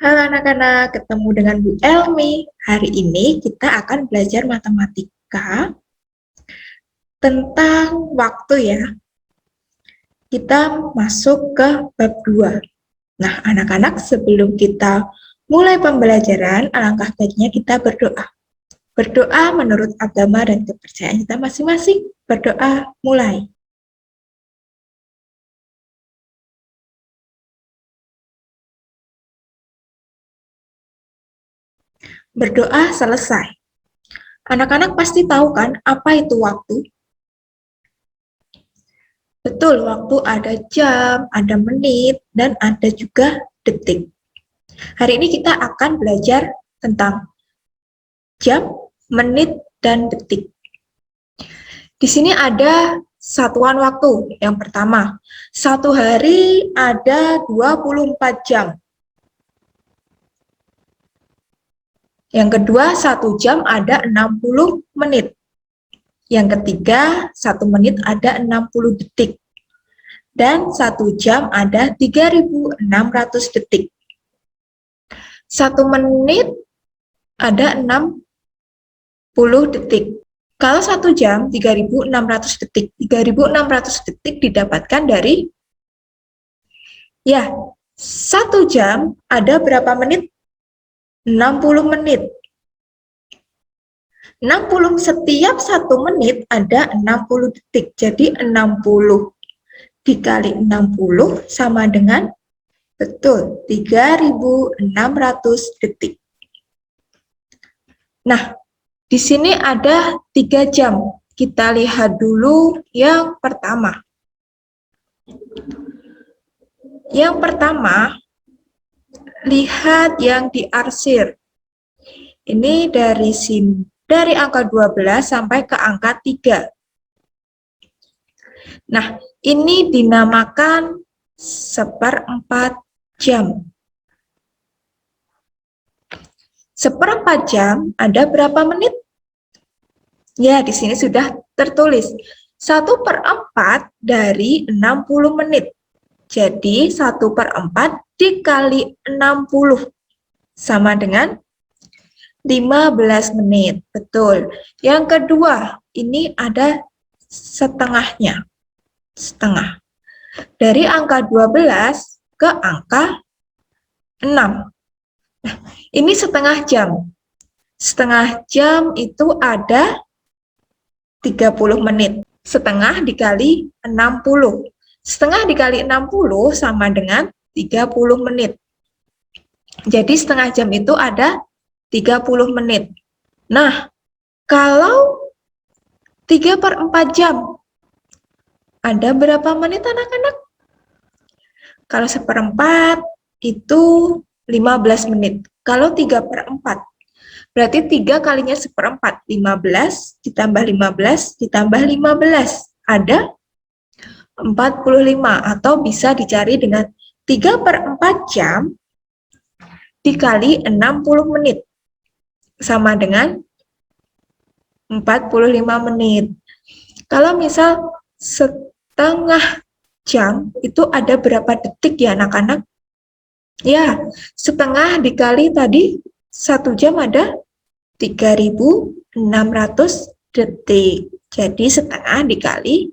Halo anak-anak, ketemu dengan Bu Elmi. Hari ini kita akan belajar matematika tentang waktu ya. Kita masuk ke bab 2. Nah, anak-anak, sebelum kita mulai pembelajaran, alangkah baiknya kita berdoa. Berdoa menurut agama dan kepercayaan kita masing-masing. Berdoa mulai. Berdoa selesai. Anak-anak pasti tahu kan apa itu waktu? Betul, waktu ada jam, ada menit, dan ada juga detik. Hari ini kita akan belajar tentang jam, menit, dan detik. Di sini ada satuan waktu. Yang pertama, satu hari ada 24 jam. Yang kedua, 1 jam ada 60 menit. Yang ketiga, 1 menit ada 60 detik. Dan 1 jam ada 3.600 detik. 1 menit ada 60 detik. Kalau 1 jam, 3.600 detik. 3.600 detik didapatkan dari, ya, 1 jam ada berapa menit? 60 menit. 60, setiap 1 menit ada 60 detik. Jadi 60 dikali 60 sama dengan, betul, 3.600 detik. Nah, di sini ada 3 jam. Kita lihat dulu yang pertama. Yang pertama, lihat yang diarsir. Ini dari angka 12 sampai ke angka 3. Nah, ini dinamakan 1/4 jam. 1/4 jam ada berapa menit? Ya, di sini sudah tertulis. 1/4 dari 60 menit. Jadi, 1/4 dikali 60 sama dengan 15 menit. Betul. Yang kedua, ini ada setengahnya. Setengah. Dari angka 12 ke angka 6. Nah, ini setengah jam. Setengah jam itu ada 30 menit. Setengah dikali 60. Setengah dikali 60 sama dengan 30 menit. Jadi setengah jam itu ada 30 menit. Nah, kalau 3/4 jam, ada berapa menit anak-anak? Kalau 1/4 itu 15 menit. Kalau 3/4, berarti 3 kalinya 1/4, 15 ditambah 15 ditambah 15. Ada 45, atau bisa dicari dengan 3/4 jam dikali 60 menit. Sama dengan 45 menit. Kalau misal setengah jam, itu ada berapa detik ya anak-anak? Ya, setengah dikali tadi 1 jam ada 3.600 detik. Jadi setengah dikali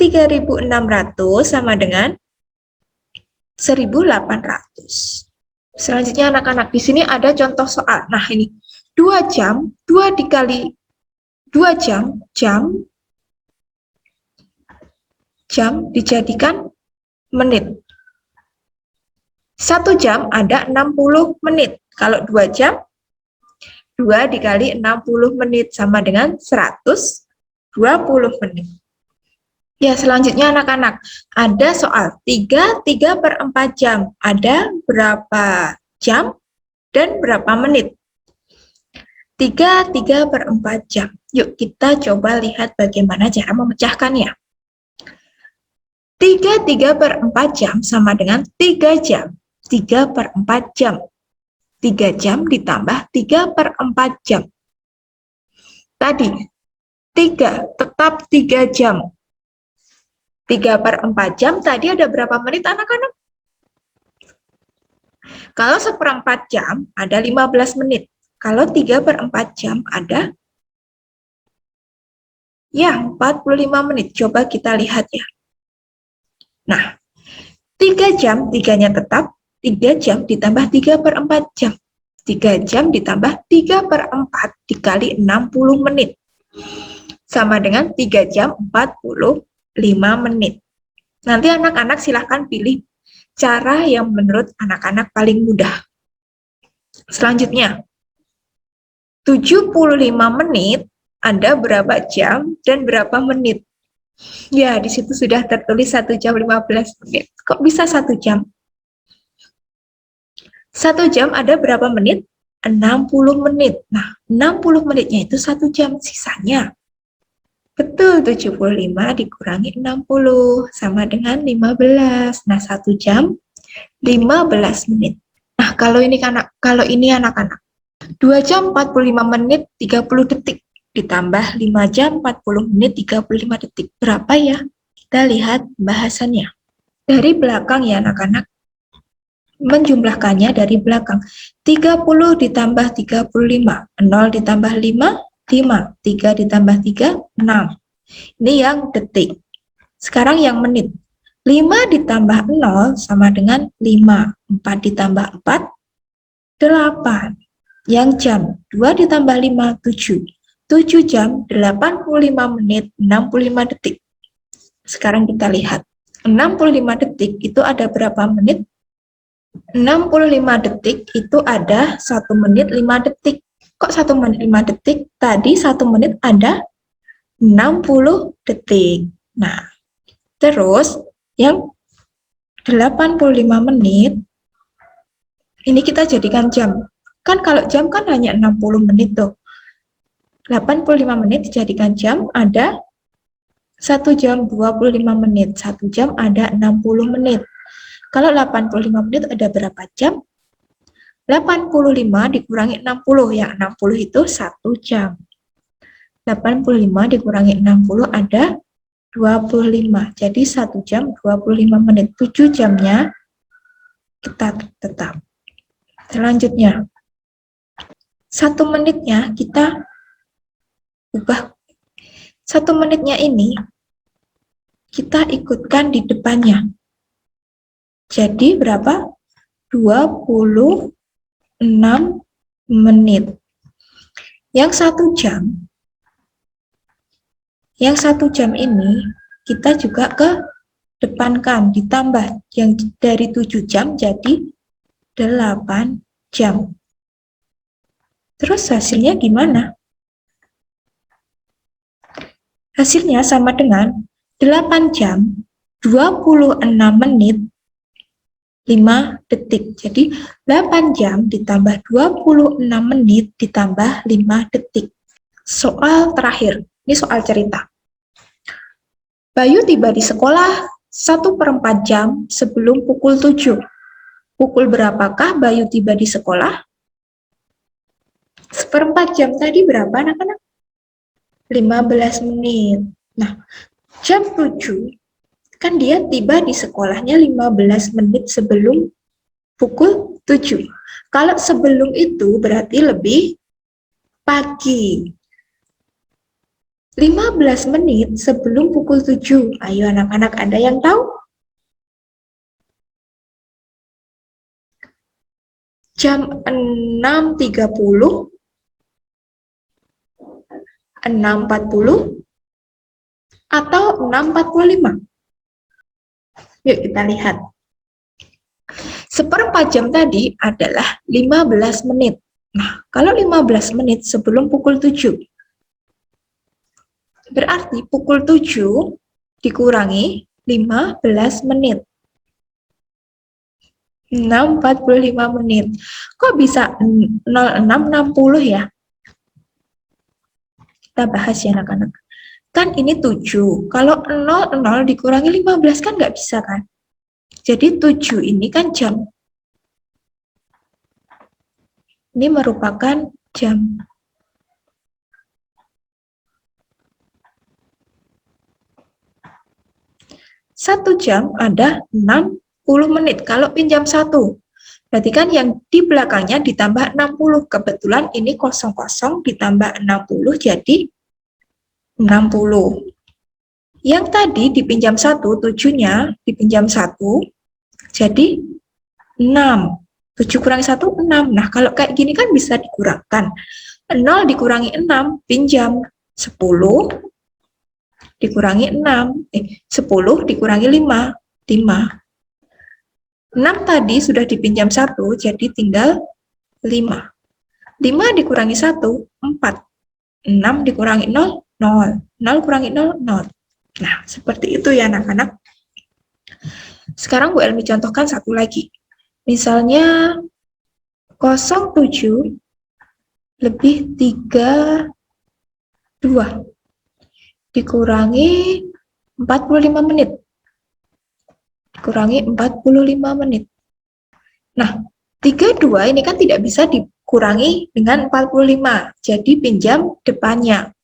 3.600 sama dengan 1.800. Selanjutnya anak-anak, di sini ada contoh soal. Nah, ini 2 jam, 2 dikali 2 jam, jam dijadikan menit. 1 jam ada 60 menit. Kalau 2 jam, 2 dikali 60 menit sama dengan 120 menit. Ya, selanjutnya anak-anak, ada soal 3/4 jam. Ada berapa jam dan berapa menit? 3/4 jam. Yuk kita coba lihat bagaimana cara memecahkannya. 3/4 jam sama dengan 3 jam. 3/4 jam. 3 jam ditambah 3/4 jam. Tadi, 3 tetap 3 jam. 3/4 jam tadi ada berapa menit anak-anak? Kalau 1/4 jam ada 15 menit. Kalau 3/4 jam ada ya 45 menit. Coba kita lihat ya. Nah, 3 jam, 3-nya tetap, 3 jam ditambah 3/4 jam. 3 jam ditambah 3/4 dikali 60 menit. Sama dengan 3 jam 45 menit. Nanti anak-anak silahkan pilih cara yang menurut anak-anak paling mudah. Selanjutnya, 75 menit ada berapa jam dan berapa menit? Ya, di situ sudah tertulis 1 jam 15 menit. Kok bisa 1 jam? 1 jam ada berapa menit? 60 menit. Nah, 60 menitnya itu 1 jam. Sisanya, betul, 75 dikurangi 60 sama dengan 15. Nah, 1 jam 15 menit. Nah, kalau ini anak-anak, 2 jam 45 menit 30 detik ditambah 5 jam 40 menit 35 detik. Berapa ya? Kita lihat bahasannya. Dari belakang ya anak-anak. Menjumlahkannya dari belakang. 30 ditambah 35. 0 ditambah 5, 5. 3 ditambah 3, 6. Ini yang detik. Sekarang yang menit. 5 ditambah 0 sama dengan 5. 4 ditambah 4, 8. Yang jam. 2 ditambah 5, 7. 7 jam, 85 menit, 65 detik. Sekarang kita lihat. 65 detik itu ada berapa menit? 65 detik itu ada 1 menit 5 detik. Kok 1 menit 5 detik? Tadi 1 menit ada 60 detik. Nah, terus yang 85 menit, ini kita jadikan jam. Kan kalau jam kan hanya 60 menit tuh. 85 menit dijadikan jam, ada 1 jam 25 menit. 1 jam ada 60 menit. Kalau 85 menit ada berapa jam? 85 dikurangi 60, yang 60 itu 1 jam. 85 dikurangi 60 ada 25. Jadi 1 jam 25 menit. 7 jamnya kita tetap. Selanjutnya, 1 menitnya kita ubah. 1 menitnya ini kita ikutkan di depannya. Jadi berapa? 26 menit. Yang 1 jam ini kita juga ke depankan, ditambah yang dari 7 jam jadi 8 jam. Terus hasilnya gimana? Hasilnya sama dengan 8 jam 26 menit 5 detik. Jadi 8 jam ditambah 26 menit ditambah 5 detik. Soal terakhir, ini soal cerita. Bayu tiba di sekolah 1/4 jam sebelum pukul 7. Pukul berapakah Bayu tiba di sekolah? 1/4 jam tadi berapa anak-anak? 15 menit. Nah, jam 7 kan dia tiba di sekolahnya 15 menit sebelum pukul 7. Kalau sebelum itu berarti lebih pagi. 15 menit sebelum pukul 7. Ayo anak-anak, ada yang tahu? Jam 6.30, 6.40, atau 6.45? Yuk kita lihat. 1/4 jam tadi adalah 15 menit. Nah, kalau 15 menit sebelum pukul 7, berarti pukul 7 dikurangi 15 menit. 6.45 menit. Kok bisa 06.60 ya? Kita bahas ya anak-anak. Kan ini 7. Kalau 00 dikurangi 15 kan nggak bisa kan? Jadi 7 ini kan jam. Ini merupakan jam. Satu jam ada 60 menit. Kalau pinjam 1, Berarti kan yang di belakangnya ditambah 60. Kebetulan ini 00 ditambah 60 jadi 60. Yang tadi dipinjam 1, 7-nya dipinjam 1, jadi 6. 7 kurangi 1, 6. Nah, kalau kayak gini kan bisa dikurangkan. 0 dikurangi 6, pinjam. 10 dikurangi 6. 10 dikurangi 5, 5. 6 tadi sudah dipinjam 1, jadi tinggal 5. 5 dikurangi 1, 4. 6 dikurangi 0, 0. 0 kurangi 0, 0. Nah, seperti itu ya anak-anak. Sekarang Bu Elmi contohkan satu lagi. Misalnya 07 lebih 32 dikurangi 45 menit. Dikurangi 45 menit. Nah, 32 ini kan tidak bisa dikurangi dengan 45. Jadi pinjam depannya.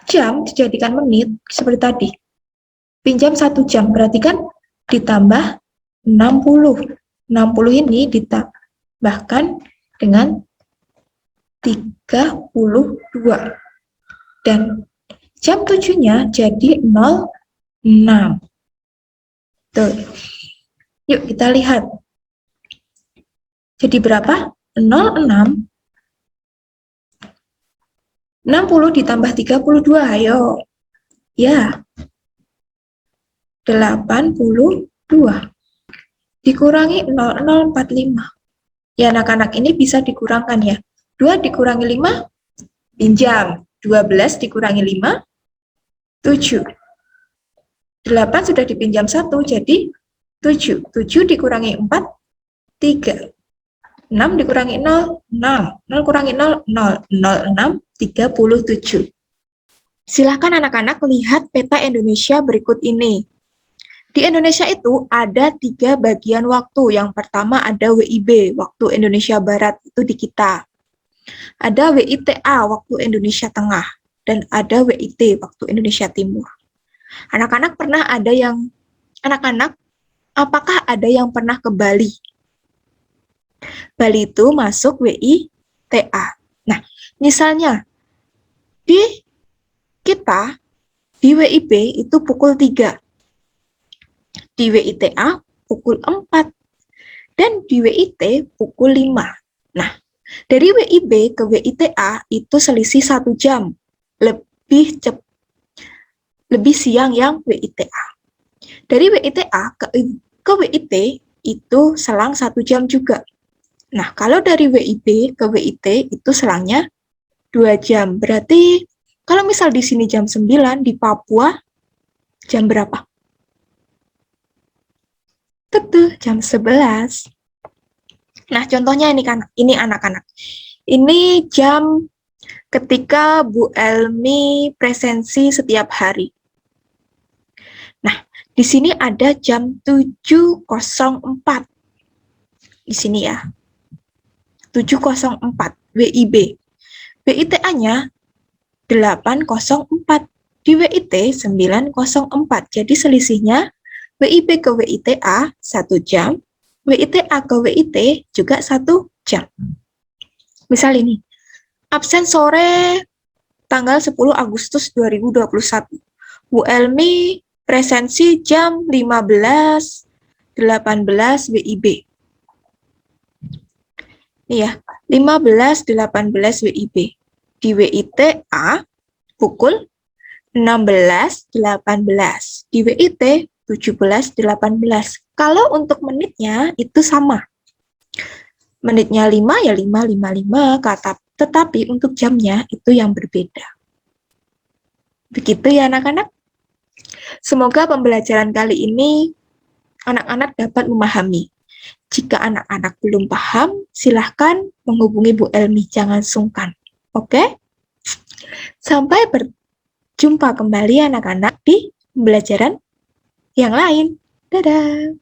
Jam dijadikan menit seperti tadi. Pinjam 1 jam, berarti kan ditambah 60. 60 ini ditambahkan dengan 32. Dan jam 7-nya jadi 06. Tuh. Yuk kita lihat. Jadi berapa? 06. 60 ditambah 32, ayo. Ya. 82. Dikurangi 0045. Ya anak-anak, ini bisa dikurangkan ya. 2 dikurangi 5, pinjam. 12 dikurangi 5, 7. 8 sudah dipinjam 1, jadi 7. 7 dikurangi 4, 3. 6 dikurangi 0, 0. 0 kurangi 0, 0. 0, 6, 37. Silakan anak-anak lihat peta Indonesia berikut ini. Di Indonesia itu ada 3 bagian waktu. Yang pertama ada WIB, waktu Indonesia Barat, itu di kita. Ada WITA, waktu Indonesia Tengah. Dan ada WIT, waktu Indonesia Timur. Anak-anak apakah ada yang pernah ke Bali? Bali itu masuk WITA. Nah, misalnya di kita, di WIB itu pukul 3. Di WITA pukul 4. Dan di WIT pukul 5. Nah, dari WIB ke WITA itu selisih 1 jam. Lebih siang yang WITA. Dari WITA ke WIT itu selang 1 jam juga. Nah, kalau dari WIB ke WIT itu selangnya 2 jam. Berarti kalau misal di sini jam 9, di Papua jam berapa? Tentu jam 11. Nah, contohnya ini kan, ini anak-anak. Ini jam ketika Bu Elmi presensi setiap hari. Nah, di sini ada jam 7.04. Di sini ya. 7.04 WIB. WITA-nya 8.04. Di WIT 9.04. Jadi selisihnya WIB ke WITA 1 jam, WITA ke WIT juga 1 jam. Misal ini, absen sore tanggal 10 Agustus 2021. Bu Elmi presensi jam 15.18 WIB. Ini ya, 15.18 WIB. Di WITA pukul 16.18. Di WIT 17.18. Kalau untuk menitnya itu sama. Menitnya 5 ya 5.55, tetapi untuk jamnya itu yang berbeda. Begitu ya anak-anak. Semoga pembelajaran kali ini anak-anak dapat memahami. Jika anak-anak belum paham, silahkan menghubungi Bu Elmi, jangan sungkan. Oke? Sampai berjumpa kembali anak-anak di pembelajaran yang lain. Dadah!